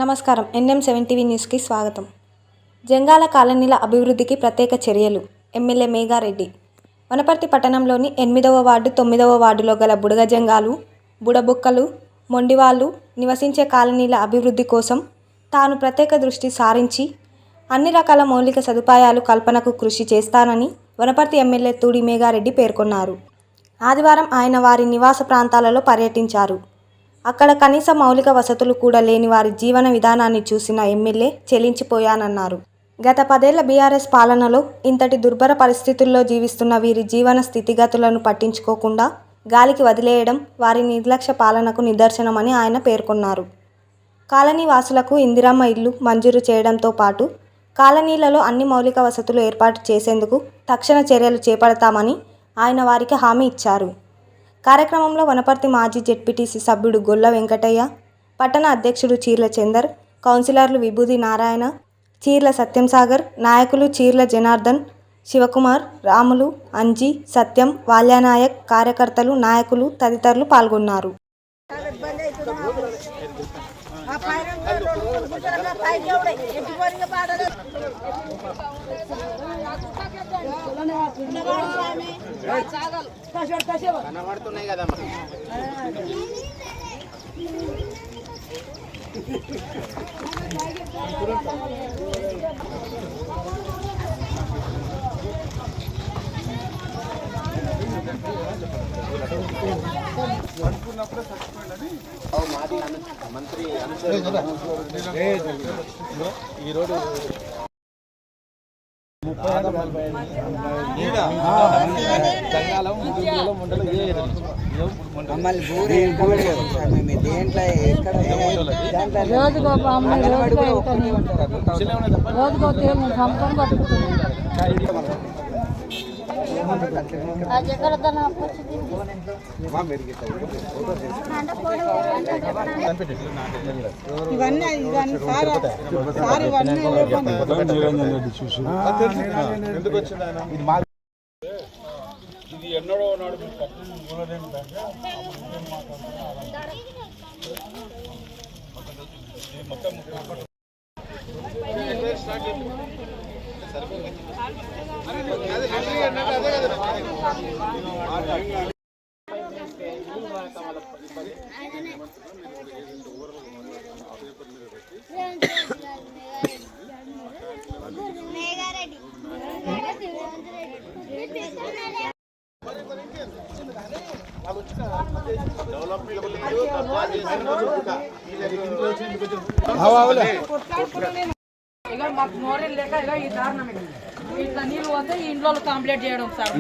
నమస్కారం. NM7 TV న్యూస్కి స్వాగతం. జంగాల కాలనీల అభివృద్ధికి ప్రత్యేక చర్యలు. ఎమ్మెల్యే మేఘారెడ్డి. వనపర్తి పట్టణంలోని 8వ వార్డు 9వ వార్డులో గల బుడగ జంగాలు, బుడబుక్కలు, మొండివాళ్లు నివసించే కాలనీల అభివృద్ధి కోసం తాను ప్రత్యేక దృష్టి సారించి అన్ని రకాల మౌలిక సదుపాయాలు కల్పనకు కృషి చేస్తానని వనపర్తి ఎమ్మెల్యే తూడి మేఘారెడ్డి పేర్కొన్నారు. ఆదివారం ఆయన వారి నివాస ప్రాంతాలలో పర్యటించారు. అక్కడ కనీస మౌలిక వసతులు కూడా లేని వారి జీవన విధానాన్ని చూసిన ఎమ్మెల్యే చెలించిపోయానన్నారు. గత 10 ఏళ్ల బీఆర్ఎస్ పాలనలో ఇంతటి దుర్భర పరిస్థితుల్లో జీవిస్తున్న వీరి జీవన స్థితిగతులను పట్టించుకోకుండా గాలికి వదిలేయడం వారి నిర్లక్ష్య పాలనకు నిదర్శనమని ఆయన పేర్కొన్నారు. కాలనీ వాసులకు ఇందిరమ్మ ఇల్లు మంజూరు చేయడంతో పాటు కాలనీలలో అన్ని మౌలిక వసతులు ఏర్పాటు చేసేందుకు తక్షణ చర్యలు చేపడతామని ఆయన వారికి హామీ ఇచ్చారు. కార్యక్రమంలో వనపర్తి మాజీ జెడ్పీటీసీ సభ్యుడు గొల్ల వెంకటయ్య, పట్టణ అధ్యక్షుడు చీర్ల చందర్, కౌన్సిలర్లు విభూది నారాయణ, చీర్ల సత్యంసాగర్, నాయకులు చీర్ల జనార్దన్, శివకుమార్, రాములు, అంజీ, సత్యం, వాల్యానాయక్, కార్యకర్తలు, నాయకులు తదితరులు పాల్గొన్నారు. కనబడుతున్నాయి కదా మంత్రి ఈరోజు ఎందుకు వచ్చింది ఆయన ఇది ఎన్నడో నాడు మొత్తం మాకు మోరల్ లేక ఈ దారుణం ఇట్లా నీళ్ళు వస్తే ఈ ఇంట్లో కంప్లీట్ చేయడం సార్